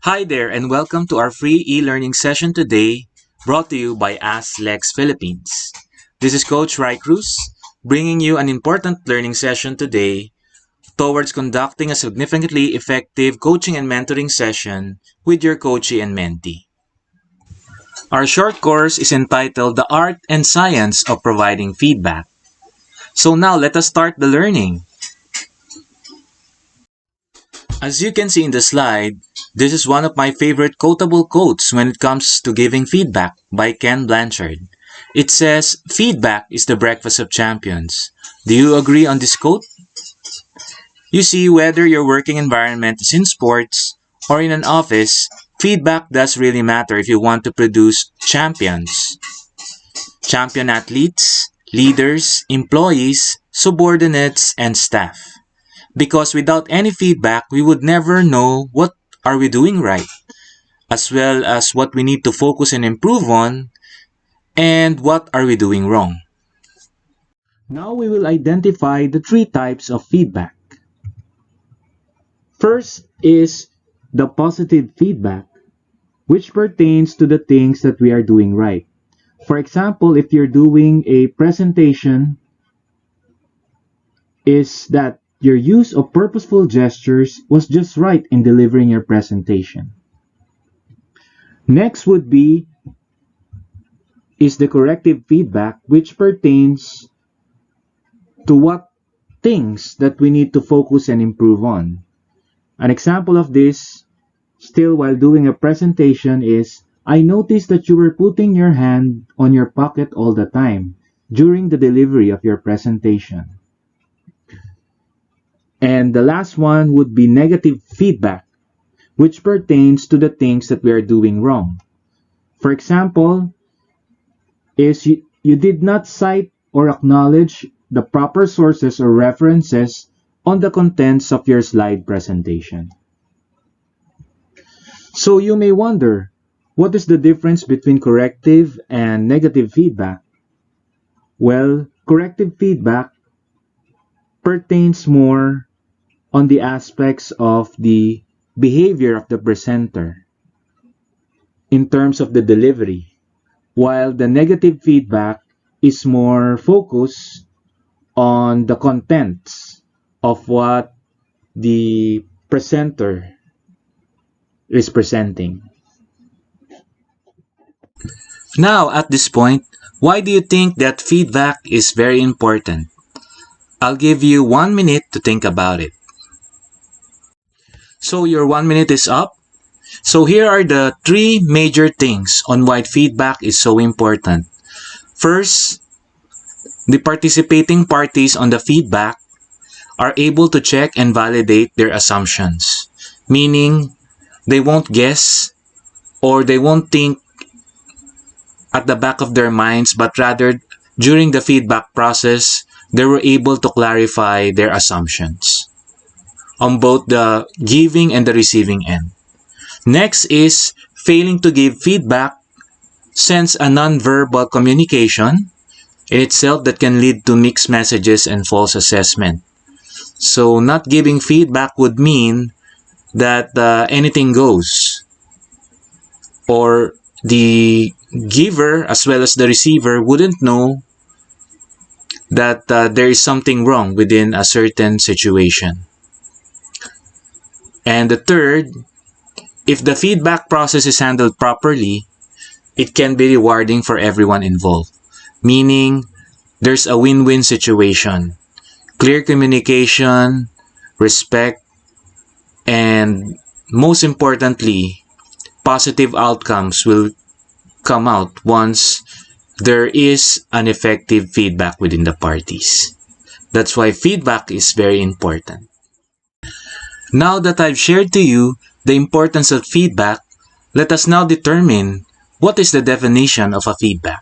Hi there and welcome to our free e-learning session today, brought to you by Ask Lex Philippines. This is Coach Rai Cruz, bringing you an important learning session today towards conducting a significantly effective coaching and mentoring session with your coachee and mentee. Our short course is entitled The Art and Science of Providing Feedback. So now let us start the learning. As you can see in the slide, this is one of my favorite quotable quotes when it comes to giving feedback by Ken Blanchard. It says, "Feedback is the breakfast of champions." Do you agree on this quote? You see, whether your working environment is in sports or in an office, feedback does really matter if you want to produce champions. Champion athletes, leaders, employees, subordinates, and staff. Because without any feedback, we would never know what are we doing right, as well as what we need to focus and improve on, and what are we doing wrong. Now we will identify the three types of feedback. First is the positive feedback, which pertains to the things that we are doing right. For example, if you're doing a presentation, is that your use of purposeful gestures was just right in delivering your presentation. Next would be is the corrective feedback, which pertains to what things that we need to focus and improve on. An example of this, still while doing a presentation, is I noticed that you were putting your hand on your pocket all the time during the delivery of your presentation. And the last one would be negative feedback, which pertains to the things that we are doing wrong. For example, is you did not cite or acknowledge the proper sources or references on the contents of your slide presentation. So you may wonder, what is the difference between corrective and negative feedback? Well, corrective feedback pertains more on the aspects of the behavior of the presenter in terms of the delivery, while the negative feedback is more focused on the contents of what the presenter is presenting. Now, at this point, why do you think that feedback is very important? I'll give you 1 minute to think about it. So your 1 minute is up. So here are the three major things on why feedback is so important. First, the participating parties on the feedback are able to check and validate their assumptions, meaning they won't guess or they won't think at the back of their minds, but rather during the feedback process, they were able to clarify their assumptions on both the giving and the receiving end. Next is failing to give feedback sends a non-verbal communication in itself that can lead to mixed messages and false assessment. So not giving feedback would mean that anything goes, or the giver as well as the receiver wouldn't know that there is something wrong within a certain situation. And the third, if the feedback process is handled properly, it can be rewarding for everyone involved, meaning there's a win-win situation. Clear communication, respect, and most importantly, positive outcomes will come out once there is an effective feedback within the parties. That's why feedback is very important. Now that I've shared to you the importance of feedback, let us now determine what is the definition of a feedback.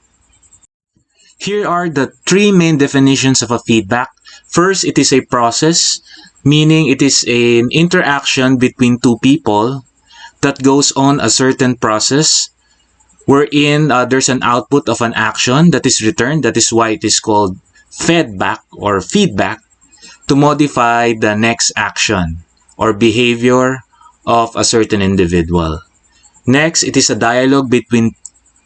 Here are the three main definitions of a feedback. First, it is a process, meaning it is an interaction between two people that goes on a certain process wherein there's an output of an action that is returned. That is why it is called feedback or feedback, to modify the next action or behavior of a certain individual. Next, it is a dialogue between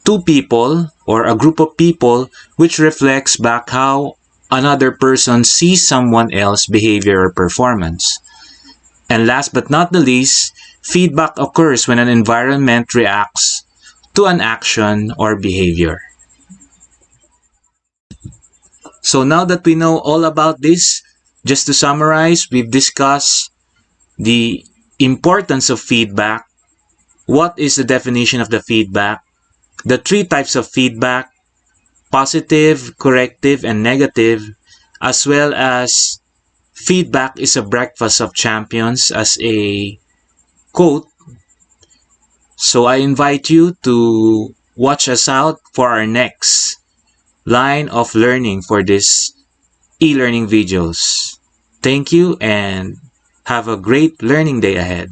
two people or a group of people which reflects back how another person sees someone else's behavior or performance. And last but not the least, feedback occurs when an environment reacts to an action or behavior. So now that we know all about this, just to summarize, we've discussed the importance of feedback, what is the definition of the feedback, the three types of feedback, positive, corrective, and negative, as well as feedback is a breakfast of champions as a quote. So I invite you to watch us out for our next line of learning for this e-learning videos. Thank you and have a great learning day ahead.